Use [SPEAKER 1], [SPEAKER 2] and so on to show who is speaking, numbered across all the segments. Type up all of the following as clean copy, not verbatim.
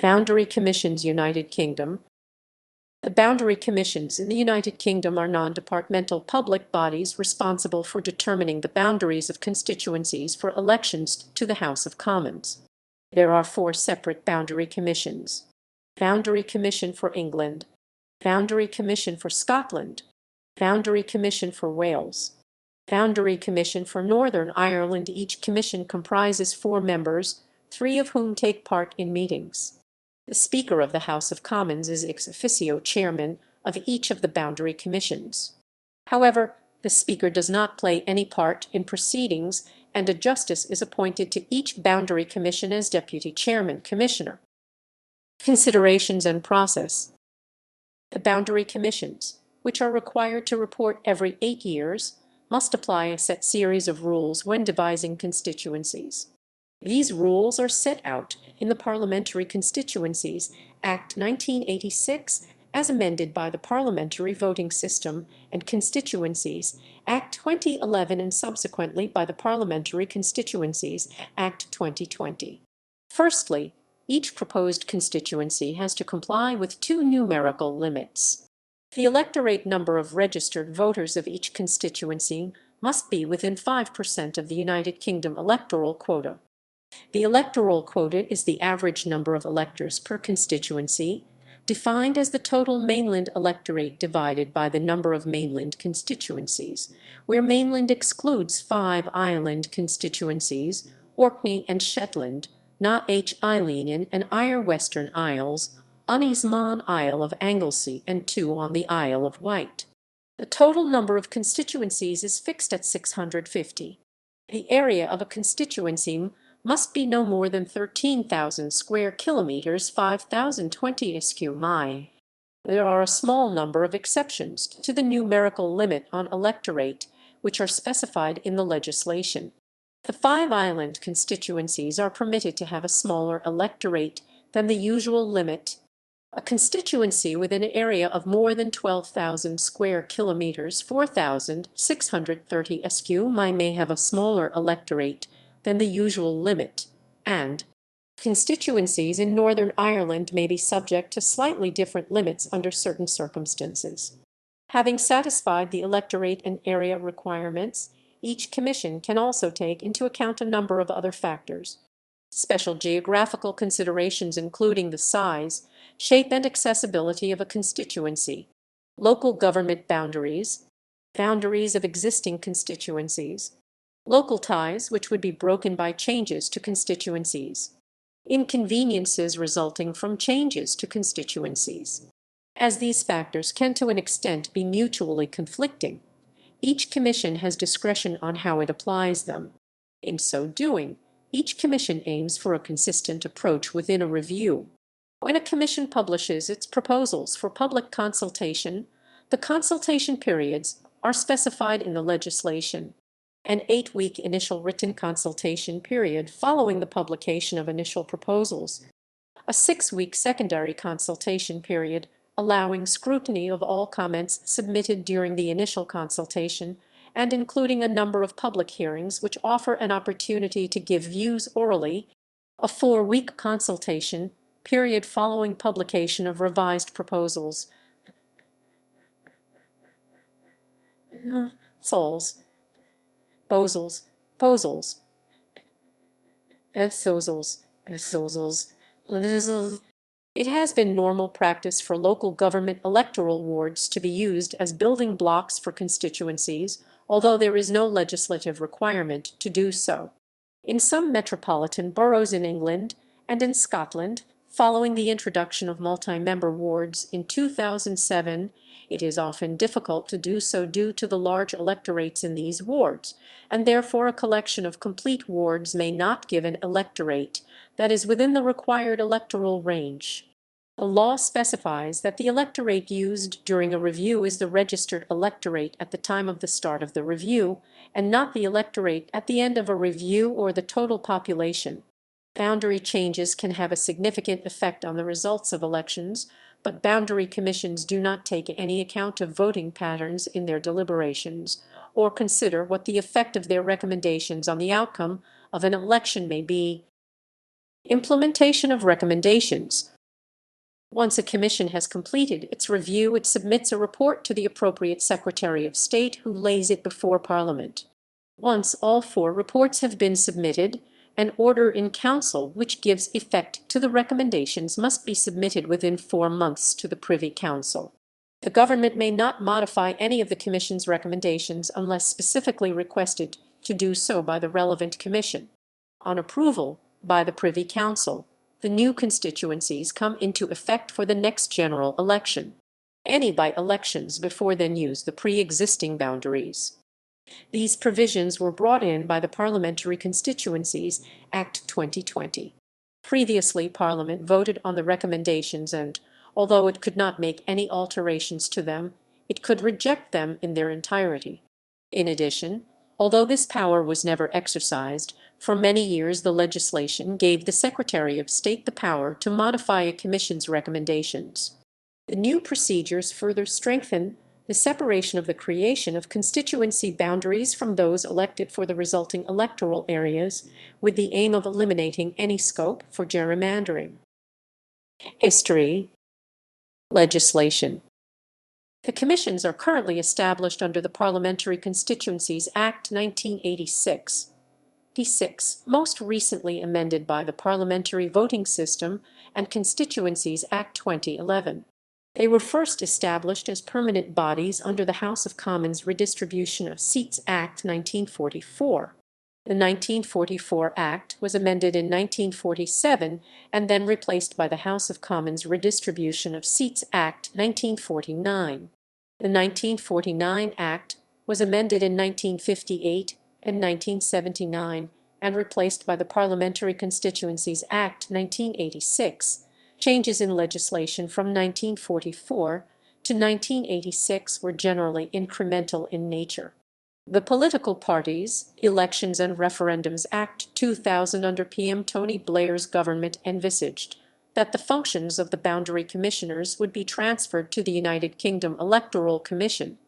[SPEAKER 1] Boundary Commissions, United Kingdom. The boundary commissions in the United Kingdom are non-departmental public bodies responsible for determining the boundaries of constituencies for elections to the House of Commons. There are 4 separate boundary commissions: Boundary Commission for England, Boundary Commission for Scotland, Boundary Commission for Wales, Boundary Commission for Northern Ireland. Each commission comprises 4 members, 3 of whom take part in meetings. The Speaker of the House of Commons is ex officio chairman of each of the boundary commissions. However, the Speaker does not play any part in proceedings, and a justice is appointed to each boundary commission as deputy chairman commissioner. Considerations and process. The boundary commissions, which are required to report every 8 years, must apply a set series of rules when devising constituencies. These rules are set out in the Parliamentary Constituencies Act 1986 as amended by the Parliamentary Voting System and Constituencies Act 2011 and subsequently by the Parliamentary Constituencies Act 2020. Firstly, each proposed constituency has to comply with 2 numerical limits. The electorate number of registered voters of each constituency must be within 5% of the United Kingdom electoral quota. The electoral quota is the average number of electors per constituency, defined as the total mainland electorate divided by the number of mainland constituencies, where mainland excludes 5 island constituencies, Orkney and Shetland, Na Eilean and Ire Western Isles, Unismon Isle of Anglesey, and 2 on the Isle of Wight. The total number of constituencies is fixed at 650. The area of a constituency must be no more than 13,000 square kilometers, 5,020 sq mi. There are a small number of exceptions to the numerical limit on electorate, which are specified in the legislation. The 5 island constituencies are permitted to have a smaller electorate than the usual limit. A constituency with an area of more than 12,000 square kilometers, 4,630 sq mi, may have a smaller electorate than the usual limit, and constituencies in Northern Ireland may be subject to slightly different limits under certain circumstances. Having satisfied the electorate and area requirements, each commission can also take into account a number of other factors. Special geographical considerations including the size, shape and accessibility of a constituency, local government boundaries, boundaries of existing constituencies, local ties which would be broken by changes to constituencies, inconveniences resulting from changes to constituencies. As these factors can to an extent be mutually conflicting, each commission has discretion on how it applies them. In so doing, each commission aims for a consistent approach within a review. When a commission publishes its proposals for public consultation, the consultation periods are specified in the legislation. An 8-week initial written consultation period following the publication of initial proposals, a 6-week secondary consultation period allowing scrutiny of all comments submitted during the initial consultation, and including a number of public hearings which offer an opportunity to give views orally, a 4-week consultation period following publication of revised proposals. It has been normal practice for local government electoral wards to be used as building blocks for constituencies, although there is no legislative requirement to do so. In some metropolitan boroughs in England and in Scotland, following the introduction of multi-member wards in 2007, it is often difficult to do so due to the large electorates in these wards, and therefore a collection of complete wards may not give an electorate that is within the required electoral range. The law specifies that the electorate used during a review is the registered electorate at the time of the start of the review, and not the electorate at the end of a review or the total population. Boundary changes can have a significant effect on the results of elections, but boundary commissions do not take any account of voting patterns in their deliberations, or consider what the effect of their recommendations on the outcome of an election may be. Implementation of recommendations. Once a commission has completed its review, it submits a report to the appropriate Secretary of State, who lays it before Parliament. Once all 4 reports have been submitted, an order in council which gives effect to the recommendations must be submitted within 4 months to the Privy Council. The government may not modify any of the Commission's recommendations unless specifically requested to do so by the relevant commission. On approval by the Privy Council, the new constituencies come into effect for the next general election. Any by-elections before then use the pre-existing boundaries. These provisions were brought in by the Parliamentary Constituencies Act 2020. Previously, Parliament voted on the recommendations and, although it could not make any alterations to them, it could reject them in their entirety. In addition, although this power was never exercised, for many years the legislation gave the Secretary of State the power to modify a commission's recommendations. The new procedures further strengthen the separation of the creation of constituency boundaries from those elected for the resulting electoral areas, with the aim of eliminating any scope for gerrymandering. History. Legislation. The commissions are currently established under the Parliamentary Constituencies Act 1986. Most recently amended by the Parliamentary Voting System and Constituencies Act 2011. They were first established as permanent bodies under the House of Commons Redistribution of Seats Act 1944. The 1944 Act was amended in 1947 and then replaced by the House of Commons Redistribution of Seats Act 1949. The 1949 Act was amended in 1958 and 1979 and replaced by the Parliamentary Constituencies Act 1986. Changes in legislation from 1944 to 1986 were generally incremental in nature. The Political Parties, Elections and Referendums Act 2000 under PM Tony Blair's government envisaged that the functions of the boundary commissioners would be transferred to the United Kingdom Electoral Commission,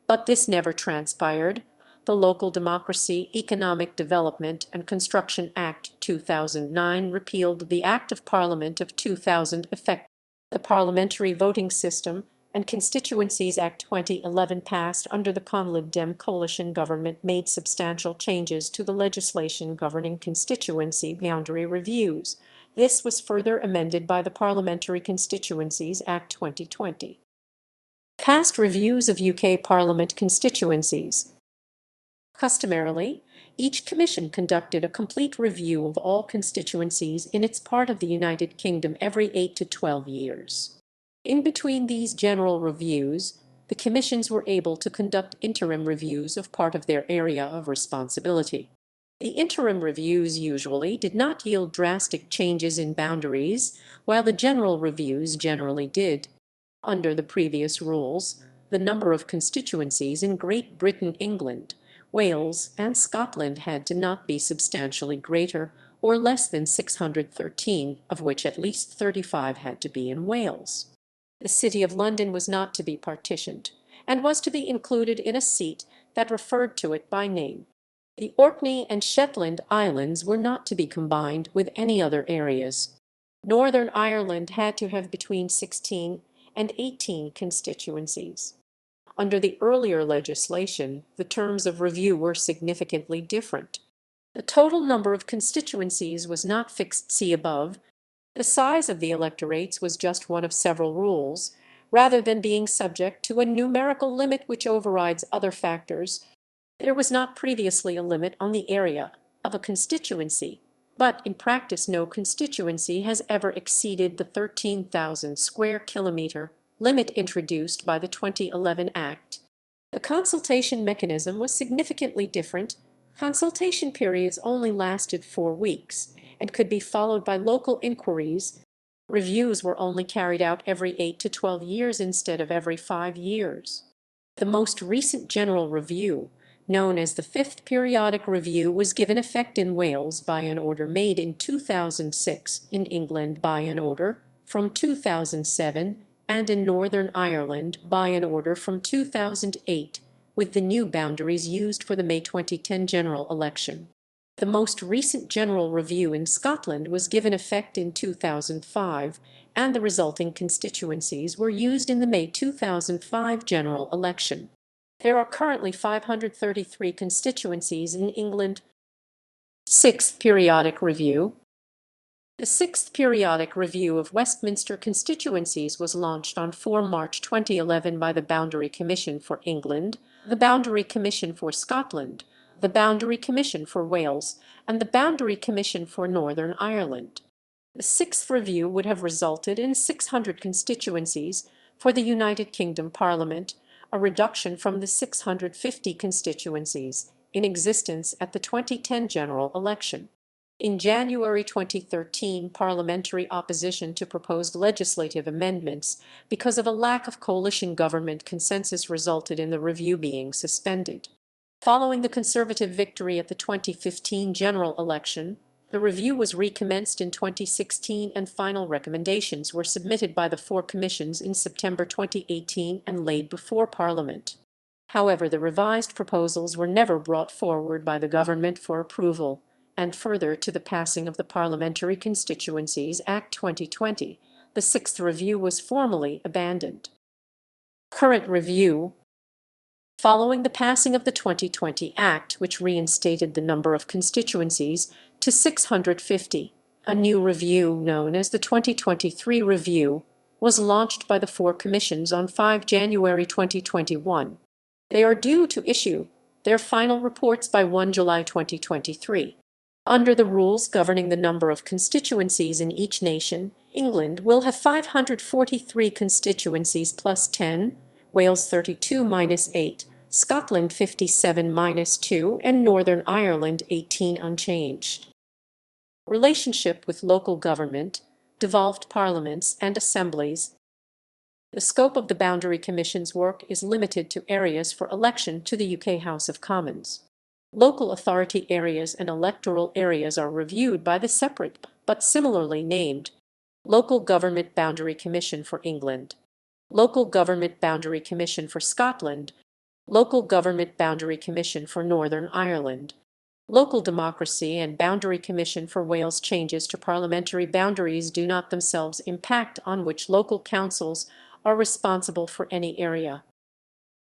[SPEAKER 1] but this never transpired. The Local Democracy, Economic Development and Construction Act 2009 repealed the Act of Parliament of 2000 effect. The Parliamentary Voting System and Constituencies Act 2011 passed under the Conlib Dem coalition government made substantial changes to the legislation governing constituency boundary reviews. This was further amended by the Parliamentary Constituencies Act 2020. Past reviews of UK Parliament constituencies. Customarily, each commission conducted a complete review of all constituencies in its part of the United Kingdom every 8 to 12 years. In between these general reviews, the commissions were able to conduct interim reviews of part of their area of responsibility. The interim reviews usually did not yield drastic changes in boundaries, while the general reviews generally did. Under the previous rules, the number of constituencies in Great Britain, England, Wales, and Scotland had to not be substantially greater or less than 613, of which at least 35 had to be in Wales. The City of London was not to be partitioned, and was to be included in a seat that referred to it by name. The Orkney and Shetland Islands were not to be combined with any other areas. Northern Ireland had to have between 16 and 18 constituencies. Under the earlier legislation, the terms of review were significantly different. The total number of constituencies was not fixed, see above. The size of the electorates was just one of several rules, rather than being subject to a numerical limit which overrides other factors. There was not previously a limit on the area of a constituency, but in practice no constituency has ever exceeded the 13,000 square kilometer limit introduced by the 2011 Act. The consultation mechanism was significantly different. Consultation periods only lasted 4 weeks and could be followed by local inquiries. Reviews were only carried out every 8 to 12 years instead of every 5 years. The most recent general review, known as the Fifth Periodic Review, was given effect in Wales by an order made in 2006, in England by an order from 2007, and in Northern Ireland by an order from 2008, with the new boundaries used for the May 2010 general election. The most recent general review in Scotland was given effect in 2005, and the resulting constituencies were used in the May 2005 general election. There are currently 533 constituencies in England. Sixth Periodic Review. The Sixth Periodic Review of Westminster Constituencies was launched on 4 March 2011 by the Boundary Commission for England, the Boundary Commission for Scotland, the Boundary Commission for Wales, and the Boundary Commission for Northern Ireland. The sixth review would have resulted in 600 constituencies for the United Kingdom Parliament, a reduction from the 650 constituencies in existence at the 2010 general election. In January 2013, parliamentary opposition to proposed legislative amendments because of a lack of coalition government consensus resulted in the review being suspended. Following the Conservative victory at the 2015 general election, the review was recommenced in 2016 and final recommendations were submitted by the four commissions in September 2018 and laid before Parliament. However, the revised proposals were never brought forward by the government for approval, and further to the passing of the Parliamentary Constituencies Act 2020, the sixth review was formally abandoned. Current review. Following the passing of the 2020 Act, which reinstated the number of constituencies to 650, a new review known as the 2023 Review was launched by the four commissions on 5 January 2021. They are due to issue their final reports by 1 July 2023. Under the rules governing the number of constituencies in each nation, England will have 543 constituencies plus 10, Wales 32 minus 8, Scotland 57 minus 2, and Northern Ireland 18 unchanged. Relationship with local government, devolved parliaments and assemblies. The scope of the Boundary Commission's work is limited to areas for election to the UK House of Commons. Local authority areas and electoral areas are reviewed by the separate, but similarly named, Local Government Boundary Commission for England, Local Government Boundary Commission for Scotland, Local Government Boundary Commission for Northern Ireland, Local Democracy and Boundary Commission for Wales. Changes to parliamentary boundaries do not themselves impact on which local councils are responsible for any area.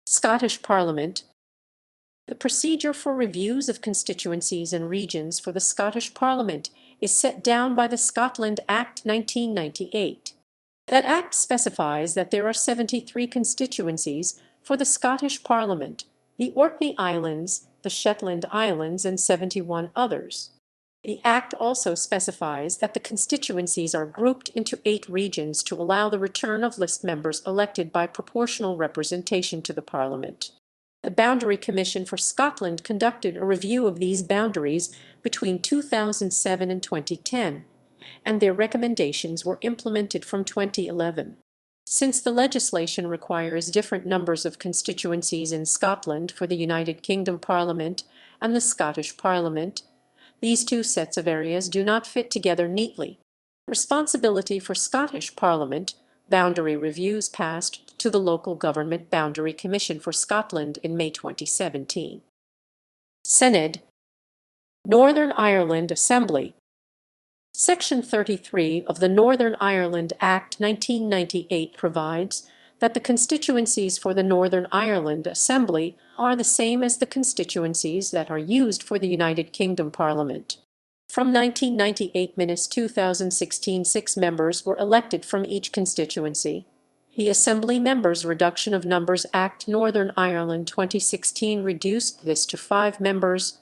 [SPEAKER 1] Scottish Parliament. The procedure for reviews of constituencies and regions for the Scottish Parliament is set down by the Scotland Act 1998. That Act specifies that there are 73 constituencies for the Scottish Parliament, the Orkney Islands, the Shetland Islands, and 71 others. The Act also specifies that the constituencies are grouped into 8 regions to allow the return of list members elected by proportional representation to the Parliament. The Boundary Commission for Scotland conducted a review of these boundaries between 2007 and 2010, and their recommendations were implemented from 2011. Since the legislation requires different numbers of constituencies in Scotland for the United Kingdom Parliament and the Scottish Parliament, these two sets of areas do not fit together neatly. Responsibility for Scottish Parliament boundary reviews passed to the Local Government Boundary Commission for Scotland in May 2017. Senedd. Northern Ireland Assembly. Section 33 of the Northern Ireland Act 1998 provides that the constituencies for the Northern Ireland Assembly are the same as the constituencies that are used for the United Kingdom Parliament. From 1998–2016, 6 members were elected from each constituency. The Assembly Members' Reduction of Numbers Act Northern Ireland 2016 reduced this to 5 members.